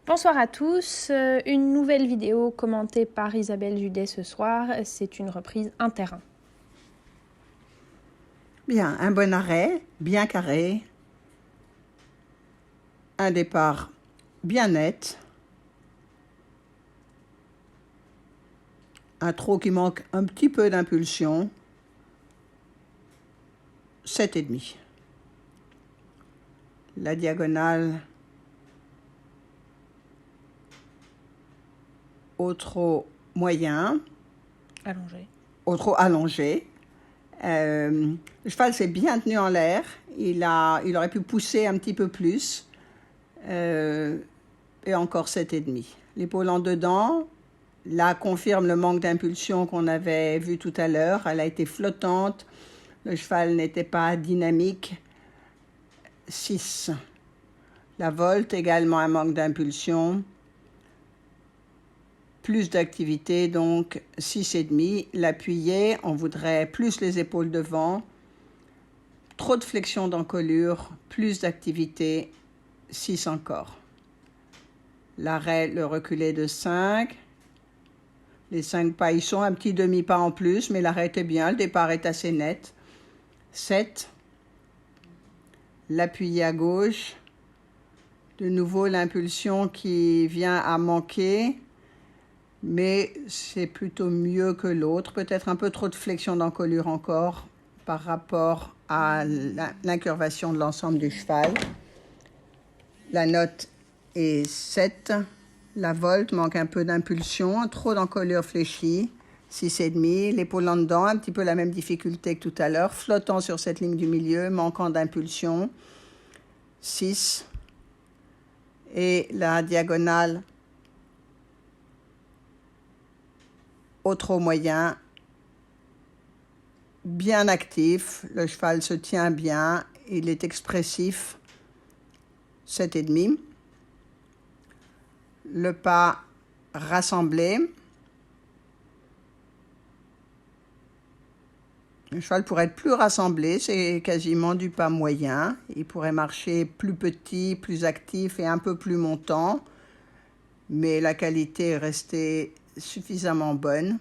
Bonsoir à tous, une nouvelle vidéo commentée par Isabelle Judet ce soir, c'est une reprise un terrain. Bien, un bon arrêt, bien carré, un départ bien net, un trot qui manque un petit peu d'impulsion, 7,5. La diagonale au trot moyen, au trot allongé. Le cheval s'est bien tenu en l'air, il aurait pu pousser un petit peu plus, et encore 7,5. L'épaule en dedans, là confirme le manque d'impulsion qu'on avait vu tout à l'heure, elle a été flottante, le cheval n'était pas dynamique, 6. La volte, également un manque d'impulsion, plus d'activité, donc 6,5. L'appuyé, on voudrait plus les épaules devant, trop de flexion d'encolure, plus d'activité, 6 encore. L'arrêt, le reculé de 5. Les 5 pas, ils sont un petit demi-pas en plus, mais l'arrêt est bien, le départ est assez net. 7. L'appuyé à gauche. De nouveau, l'impulsion qui vient à manquer, mais c'est plutôt mieux que l'autre. Peut-être un peu trop de flexion d'encolure encore par rapport à l'incurvation de l'ensemble du cheval. La note est 7. La volte manque un peu d'impulsion, trop d'encolure fléchie, 6,5. L'épaule en dedans, un petit peu la même difficulté que tout à l'heure, flottant sur cette ligne du milieu, manquant d'impulsion, 6. Et la diagonale au trot moyen, bien actif, le cheval se tient bien, il est expressif, 7,5. Le pas rassemblé. Le cheval pourrait être plus rassemblé, c'est quasiment du pas moyen. Il pourrait marcher plus petit, plus actif et un peu plus montant, mais la qualité est restée suffisamment bonne.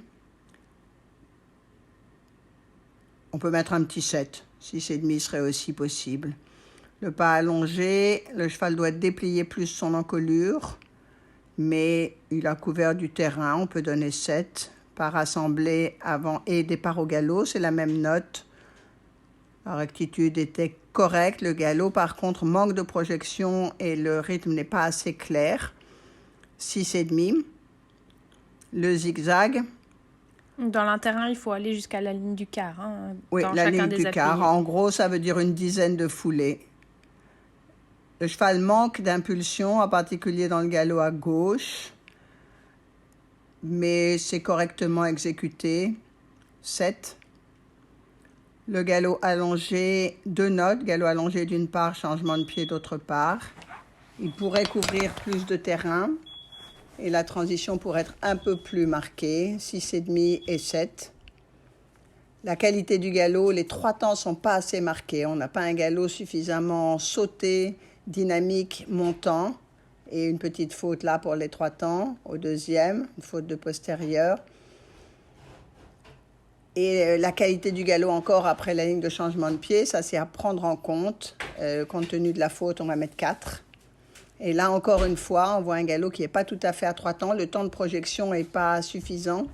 On peut mettre un petit 7, 6,5 serait aussi possible. Le pas allongé, le cheval doit déplier plus son encolure, mais il a couvert du terrain, on peut donner 7. Pas rassemblé avant et départ au galop, c'est la même note. La rectitude était correcte, le galop par contre manque de projection et le rythme n'est pas assez clair, 6,5. Le zigzag. Dans l'un terrain, il faut aller jusqu'à la ligne du quart. Oui, dans la chacun ligne des du quart, appuyés. en gros ça veut dire une dizaine de foulées. Le cheval manque d'impulsion, en particulier dans le galop à gauche, mais c'est correctement exécuté, 7. Le galop allongé, 2 notes, galop allongé d'une part, changement de pied d'autre part. Il pourrait couvrir plus de terrain et la transition pourrait être un peu plus marquée, 6,5 et 7. La qualité du galop, les 3 temps ne sont pas assez marqués. On n'a pas un galop suffisamment sauté, dynamique, montant. Et une petite faute là pour les 3 temps, au deuxième, une faute de postérieur. Et la qualité du galop encore après la ligne de changement de pied, ça c'est à prendre en compte. Compte tenu de la faute, on va mettre 4. Et là encore une fois, on voit un galop qui n'est pas tout à fait à 3 temps. Le temps de projection n'est pas suffisant.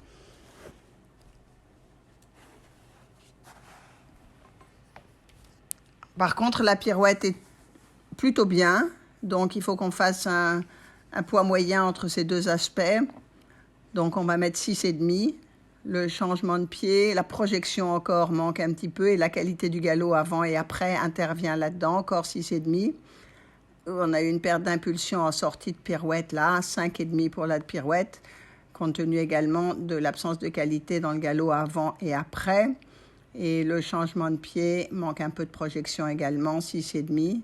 Par contre, la pirouette est plutôt bien. Donc il faut qu'on fasse un poids moyen entre ces deux aspects. Donc on va mettre 6,5. Le changement de pied, la projection encore manque un petit peu et la qualité du galop avant et après intervient là-dedans, encore 6,5. On a eu une perte d'impulsion en sortie de pirouette là, 5,5 pour la pirouette, compte tenu également de l'absence de qualité dans le galop avant et après. Et le changement de pied manque un peu de projection également, 6,5.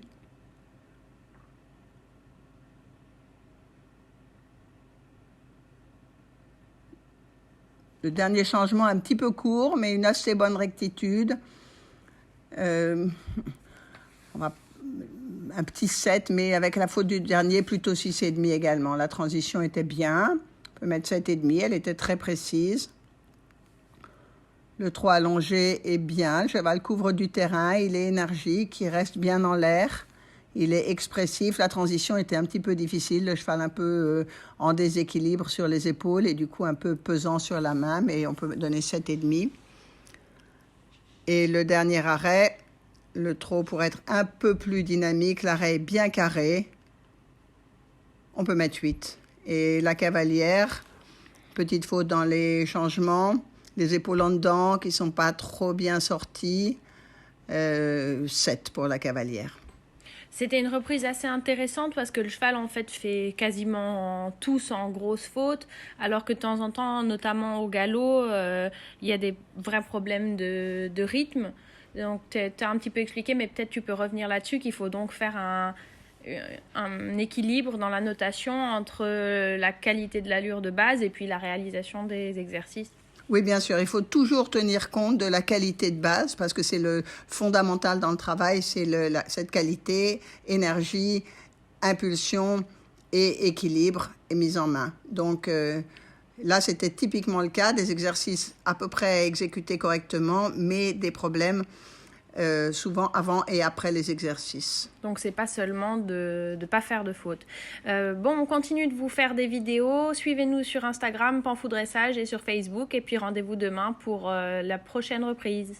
Le dernier changement un petit peu court, mais une assez bonne rectitude. On va un petit 7, mais avec la faute du dernier, plutôt 6,5 également. La transition était bien. On peut mettre 7,5, elle était très précise. Le 3 allongé est bien. Le cheval couvre du terrain, il est énergique, il reste bien dans l'air. Il est expressif. La transition était un petit peu difficile. Le cheval un peu en déséquilibre sur les épaules et du coup un peu pesant sur la main, mais on peut donner 7,5. Et le dernier arrêt, le trot pour être un peu plus dynamique, l'arrêt est bien carré. On peut mettre 8. Et la cavalière, petite faute dans les changements. Les épaules en dedans qui ne sont pas trop bien sorties. 7 pour la cavalière. C'était une reprise assez intéressante parce que le cheval en fait fait quasiment tout sans grosse faute, alors que de temps en temps, notamment au galop, il y a des vrais problèmes de rythme. Donc tu as un petit peu expliqué, mais peut-être tu peux revenir là-dessus, qu'il faut donc faire un équilibre dans la notation entre la qualité de l'allure de base et puis la réalisation des exercices. Oui, bien sûr, il faut toujours tenir compte de la qualité de base parce que c'est le fondamental dans le travail, c'est cette qualité, énergie, impulsion et équilibre et mise en main. Donc là, c'était typiquement le cas, des exercices à peu près exécutés correctement, mais des problèmes souvent avant et après les exercices. Donc c'est pas seulement de ne pas faire de fautes. Bon, on continue de vous faire des vidéos. Suivez-nous sur Instagram, Panfou Dressage, et sur Facebook. Et puis rendez-vous demain pour la prochaine reprise.